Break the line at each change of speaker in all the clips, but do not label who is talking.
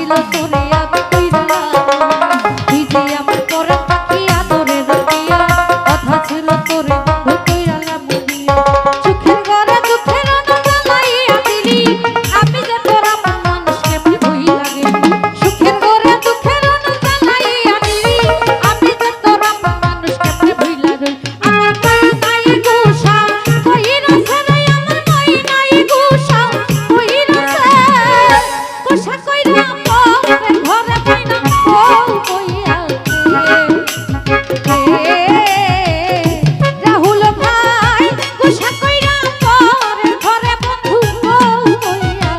ছিল তোরে আমি কইরা ভিজে আমার পরে পাখি আদরে রাখিয়া কথা ছিল তোরে বন্ধু কইরা লাবুনিয়া সুখের ঘরে দুঃখের অনুগালাইয়া দিলি আমি যে তোরা মানুষকে ভুই লাগে সুখের ঘরে দুঃখের অনুগালাইয়া দিলি আমি যে তোরা মানুষকে ভুই লাগে আমার মায়া নাই গোসা কইরা ছেড়ে আমার মায়া নাই গোসা কইরা গোসা কইরা ঘরে পাইনা বউ কইয়া রাহুল ভাই গোসা কইরা ঘরে বন্ধু বউ কইয়া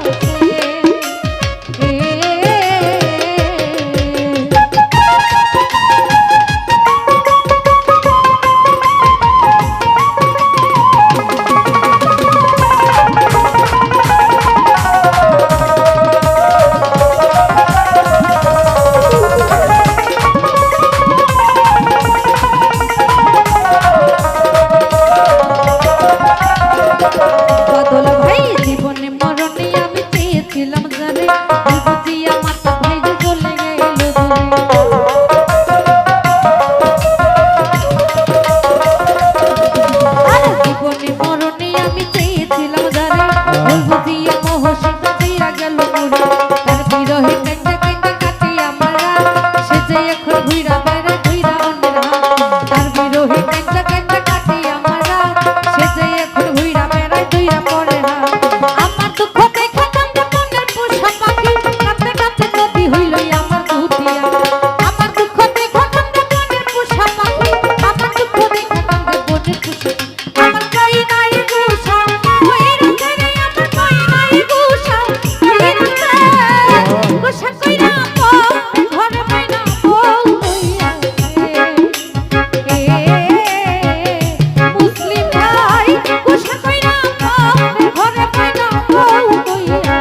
বদল ভাই জীবনে মরণে আমি চেয়েছিলাম জানে বুঝি আমার তো ভাই যে চলে গেল জীবনে মরণে আমি চেয়েছিলাম জানে বুঝি মহসিতা দিয়া গেল তার বিরহে কাঁদতে কাঁদতে কাটি আমরা সে যে এখন ঘুরা বেড়ে ঘুরা অন্যরা তার বিরহে কাঁদতে কাঁদতে কাটি আমরা সে যে এখন ঘুরা বেড়ে ঘুরা পড়ে না আমার দুঃখ দেখে কাঁদতে মনের পোষা পাখি কাঁদতে কাঁদতে নদী হইল আমার দুটিয়া আমার দুঃখ দেখে কাঁদতে মনের পোষা পাখি আমার দুঃখ দেখে কাঁদতে মনের পোষা আমার কই নাই গোসা কইরা ছেড়ে আমার কই নাই গোসা কইরা গোসা কইরা ঘরে পাইনা বউ কইয়া মুসলিম ভাই গোসা কইরা ঘরে পাইনা বউ কইয়া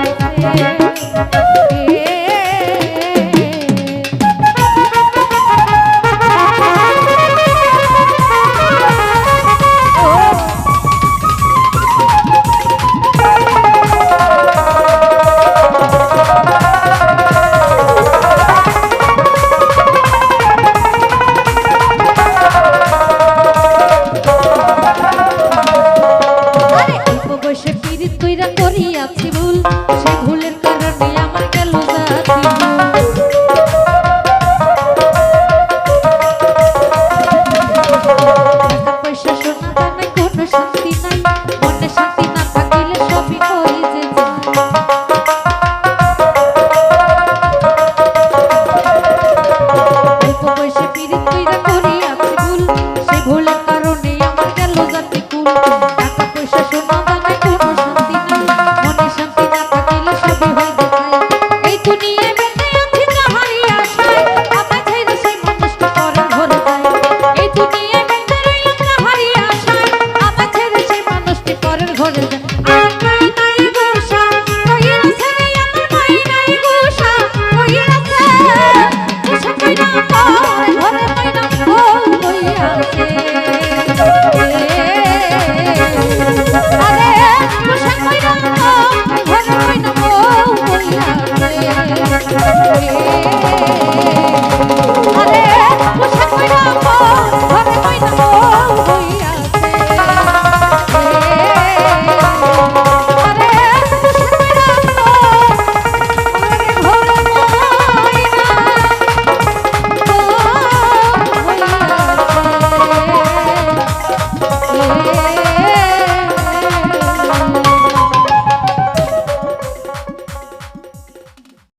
আরে অল্প বয়সে পিরিত কইরা করিয়াছি ভুল সেই ভুলের কারণে আমার গেল জাতি টাকা পয়সা সোনা দানা কোনো শান্তি নাই মনে শান্তি না থাকিলে সবই হয়ে যে অল্প বয়সে পিরিত কইরা করিয়াছি ভুল সেই ভুলের কারণে আমার গেল জাতি কুল টাকা পয়সা সোনা দানা কোনো শান্তি নাই মনে শান্তি না থাকিলে সবই হয়ে যায় এই দুনিয়ায় বেঁচে আছি যাহারই আশায় আমার ছেড়ে সেই মানুষটা পরের ঘরে যায় এই দুনিয়ায় বেঁচে রইলাম যাহারই আশায় আমার ছেড়ে সেই মানুষটি পরের ঘরে যায় আমার মাই নাই গোসা কইরা ছেড়ে আমার মাই নাই গোসা কইরা গোসা কইরা ঘরে পাইনা বউ কইয়া আরে গোসা কইরা ঘরে পাইনা বউ কইয়া